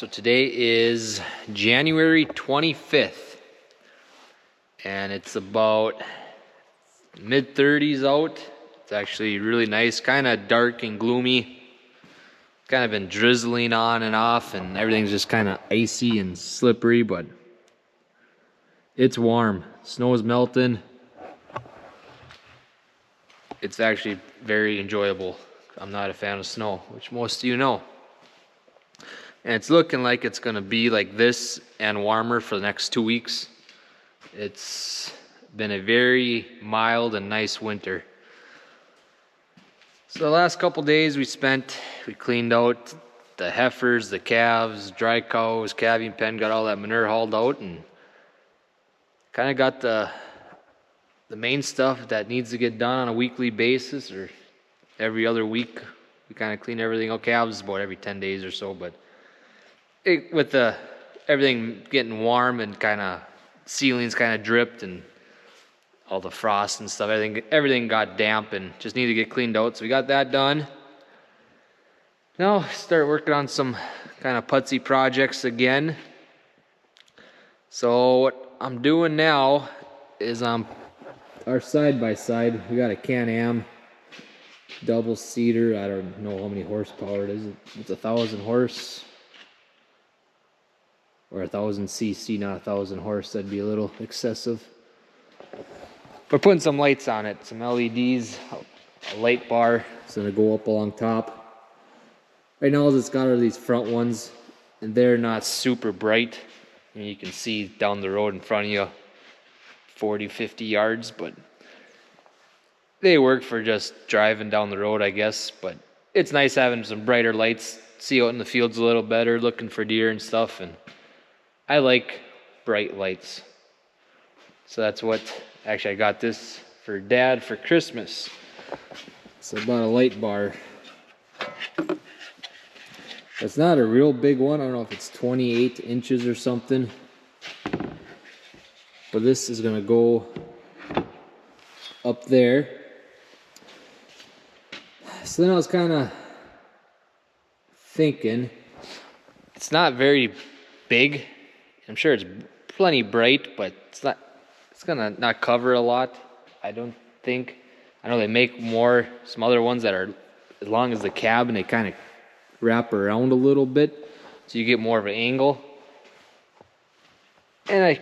So today is January 25th, and it's about mid-30s out. It's actually really nice, kind of dark and gloomy. It's kind of been drizzling on and off, and everything's just kind of icy and slippery, but it's warm. Snow is melting. It's actually very enjoyable. I'm not a fan of snow, which most of you know. And it's looking like it's going to be like this and warmer for the next 2 weeks. It's been a very mild and nice winter. So the last couple days we cleaned out the heifers, the calves, dry cows, calving pen, got all that manure hauled out, and kind of got the main stuff that needs to get done on a weekly basis or every other week. We kind of clean everything out. Calves about every 10 days or so, but with everything getting warm and kind of ceilings kind of dripped and all the frost and stuff, everything got damp and just needed to get cleaned out. So we got that done. Now start working on some kind of putsy projects again. So what I'm doing now is our side-by-side. We got a Can-Am double seater. I don't know how many horsepower it is. It's 1,000 horse. Or 1,000 cc, not 1,000 horse. That'd be a little excessive. We're putting some lights on it, some LEDs, a light bar. It's gonna go up along top. Right now, it's got all these front ones, and they're not super bright. And you can see down the road in front of you, 40, 50 yards, but they work for just driving down the road, I guess. But it's nice having some brighter lights, see out in the fields a little better, looking for deer and stuff, and I like bright lights. So that's what, actually I got this for Dad for Christmas. It's about a light bar. It's not a real big one. I don't know if it's 28 inches or something. But this is gonna go up there. So then I was kind of thinking, it's not very big. I'm sure it's plenty bright, but it's gonna not cover a lot, I don't think. I know they make some other ones that are as long as the cab, and they kind of wrap around a little bit, so you get more of an angle. And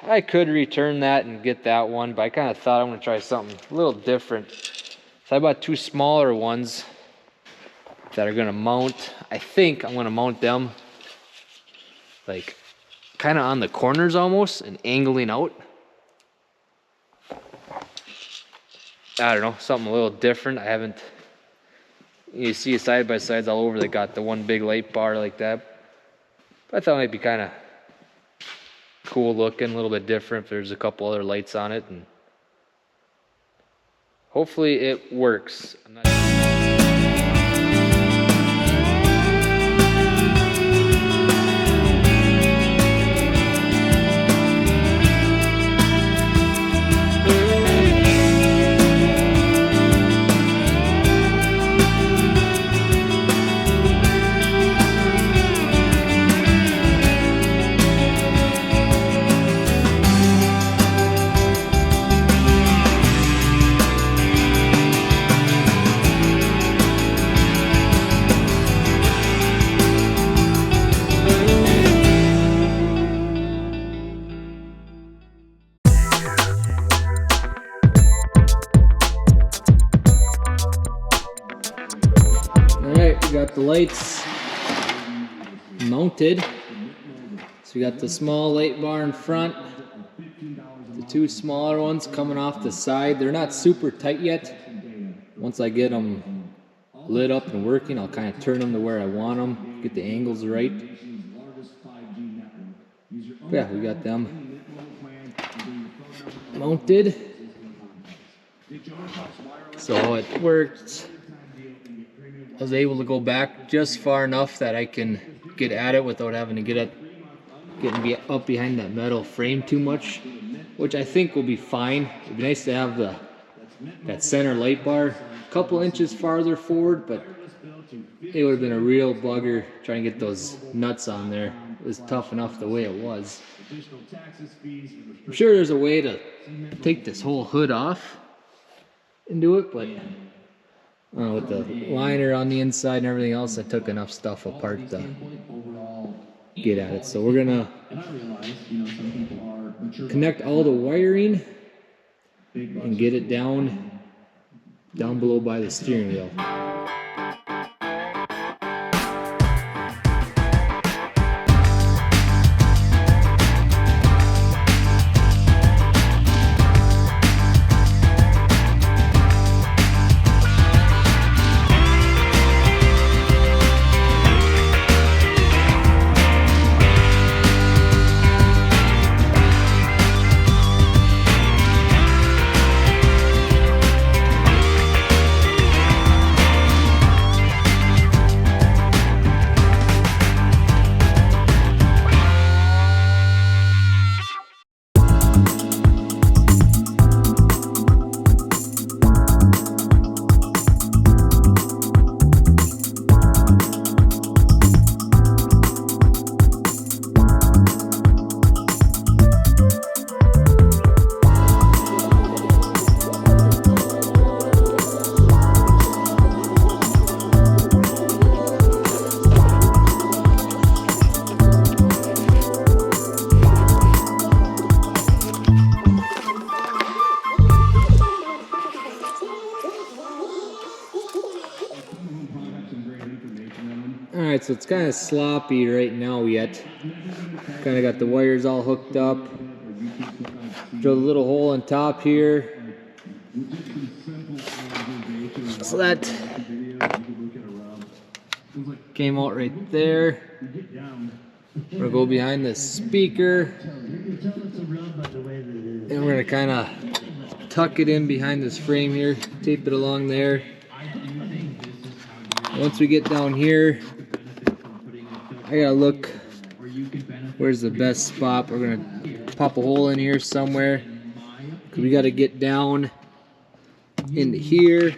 I could return that and get that one, but I kind of thought I'm gonna try something a little different. So I bought 2 smaller ones that are gonna mount. I think I'm gonna mount them like kind of on the corners almost and angling out. I don't know, something a little different. You see side-by-sides all over. They got the one big light bar like that. But I thought it might be kind of cool looking, a little bit different if there's a couple other lights on it, and hopefully it works. I'm not got the lights mounted. So we got the small light bar in front, the 2 smaller ones coming off the side. They're not super tight yet. Once I get them lit up and working, I'll kind of turn them to where I want them, get the angles right. But yeah, we got them mounted. So it worked. I was able to go back just far enough that I can get at it without having to getting up behind that metal frame too much, which I think will be fine. It'd be nice to have that center light bar a couple inches farther forward, but it would have been a real bugger trying to get those nuts on there. It was tough enough the way it was. I'm sure there's a way to take this whole hood off and do it, but with the liner on the inside and everything else, I took enough stuff apart to get at it. So we're gonna connect all the wiring and get it down below by the steering wheel. Alright, so it's kind of sloppy right now yet. Kind of got the wires all hooked up. Drilled a little hole on top here. So that came out right there. We're gonna go behind the speaker. And we're gonna kind of tuck it in behind this frame here. Tape it along there. Once we get down here, I gotta look where's the best spot. We're gonna pop a hole in here somewhere. We gotta get down into here.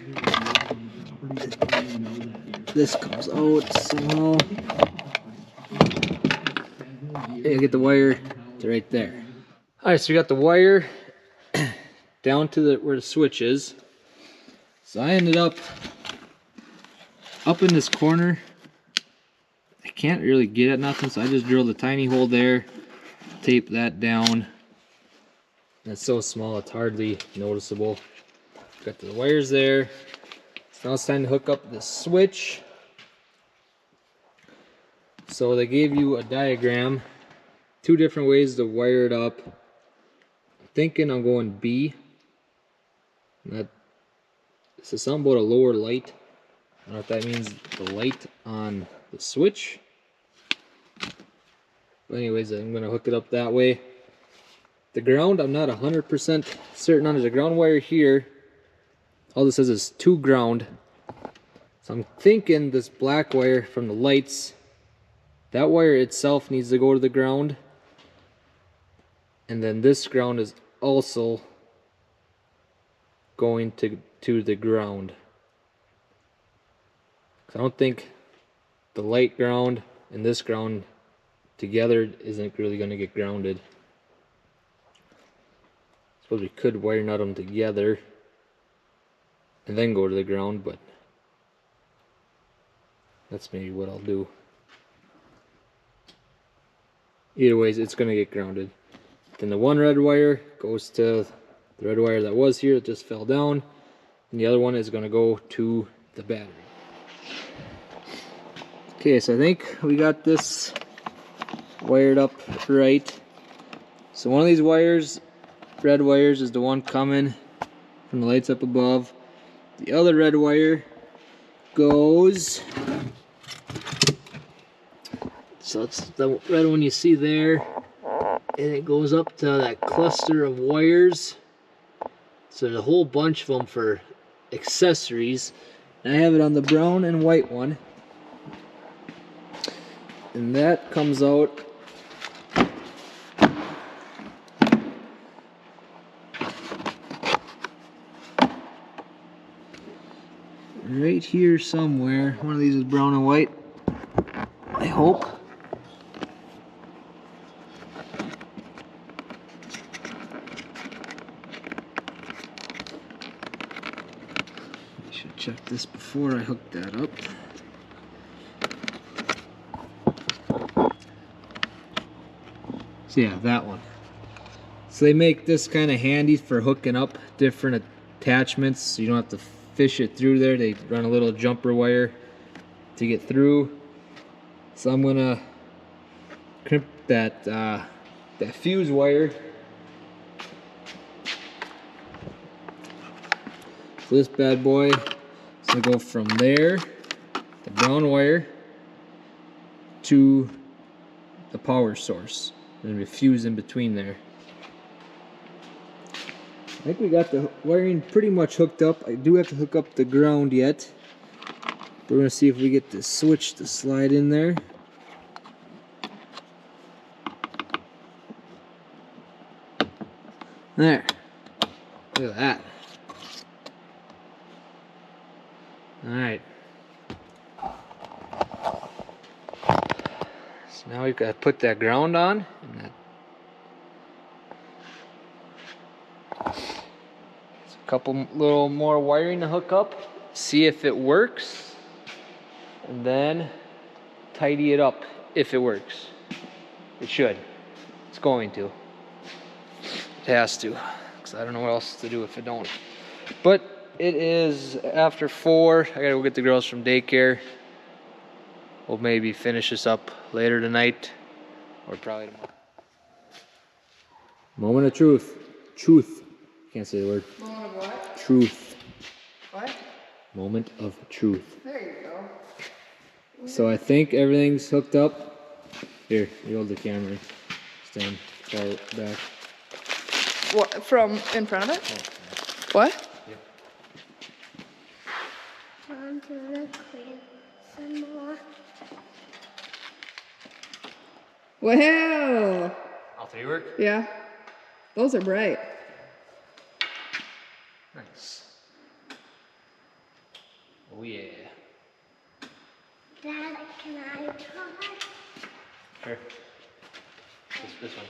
This comes out somehow. Yeah, get the wire to right there. Alright, so we got the wire down to where the switch is. So I ended up in this corner. I can't really get at nothing, so I just drilled a tiny hole there, tape that down. It's so small it's hardly noticeable. Got the wires there. So now it's time to hook up the switch. So they gave you a diagram, 2 different ways to wire it up. I'm thinking I'm going B. This is something about a lower light. I don't know if that means the light on the switch. But anyways, I'm going to hook it up that way. The ground, I'm not 100% certain on. There's a ground wire here. All this says is to ground. So I'm thinking this black wire from the lights, that wire itself needs to go to the ground. And then this ground is also going to the ground. I don't think the light ground and this ground together isn't really going to get grounded. I suppose we could wire nut them together and then go to the ground, but that's maybe what I'll do. Either ways, it's going to get grounded. Then the one red wire goes to the red wire that was here that just fell down, and the other one is going to go to the battery. Okay, so I think we got this wired up right. So one of these wires, red wires, is the one coming from the lights up above. The other red wire goes, so it's the red one you see there, and it goes up to that cluster of wires. So there's a whole bunch of them for accessories. And I have it on the brown and white one. And that comes out right here somewhere. One of these is brown and white, I hope. I should check this before I hook that up. So yeah, that one. So they make this kind of handy for hooking up different attachments, so you don't have to fish it through there. They run a little jumper wire to get through. So I'm gonna crimp that that fuse wire. So this bad boy is gonna go from there, the brown wire, to the power source. There's gonna be a fuse in between there. I think we got the wiring pretty much hooked up. I do have to hook up the ground yet. We're gonna see if we get the switch to slide in there. There. Look at that. Alright. So now we've got to put that ground on. And that a couple little more wiring to hook up, see if it works, and then tidy it up if it works. It should. It's going to. It has to, because I don't know what else to do if it don't. But it is after 4. I gotta go get the girls from daycare. We'll maybe finish this up later tonight, or probably tomorrow. Moment of truth. Truth. Can't say the word. Moment of what? Truth. What? Moment of truth. There you go. So I think everything's hooked up. Here, you hold the camera. Stand far back. What, from in front of it? Oh. What? Yep. I'm gonna clean some more. Wow. All 3 work? Yeah. Those are bright. Nice. Oh yeah. Dad, can I try? Sure. This one.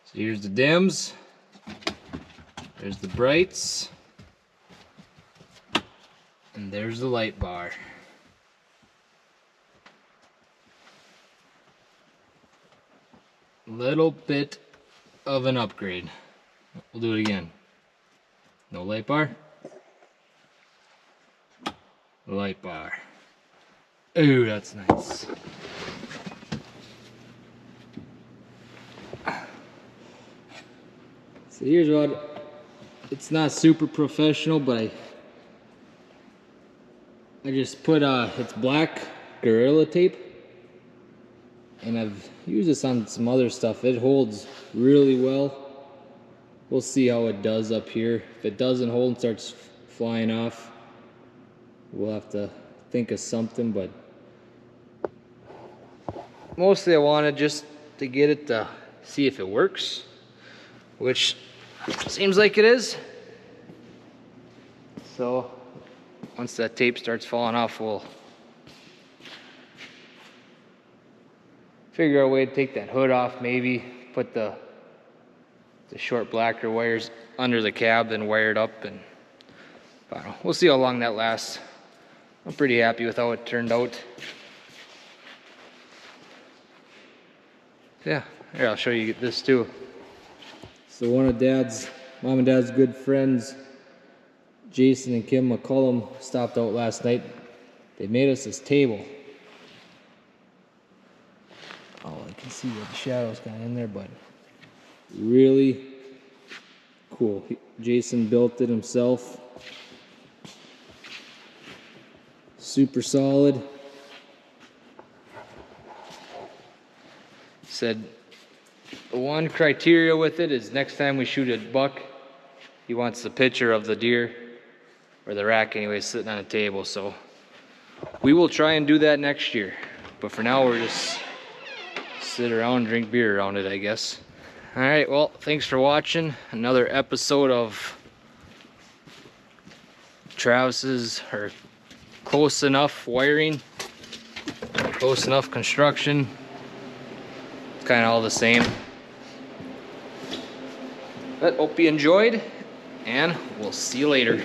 So here's the dims. There's the brights. And there's the light bar. Little bit of an upgrade. We'll do it again. No light bar. Light bar. Ooh, that's nice. So here's what, it's not super professional, but I just put it's black Gorilla Tape, and I've used this on some other stuff. It holds really well. We'll see how it does up here. If it doesn't hold and starts flying off, we'll have to think of something, but mostly I wanted just to get it to see if it works, which seems like it is. So once that tape starts falling off, we'll figure out a way to take that hood off, maybe put the short blacker wires under the cab, then wire it up, and I don't know. We'll see how long that lasts. I'm pretty happy with how it turned out. Yeah, here, I'll show you this too. So one of Mom and Dad's good friends, Jason and Kim McCullum, stopped out last night. They made us this table. Oh, I can see the shadows kind of in there, but really cool. Jason built it himself. Super solid. Said the one criteria with it is next time we shoot a buck, he wants the picture of the deer or the rack anyway, sitting on a table. So we will try and do that next year. But for now, we're just sit around, drink beer around it, I guess. All right, well, thanks for watching another episode of Travis's, or close enough wiring, close enough construction. It's kind of all the same. But hope you enjoyed, and we'll see you later.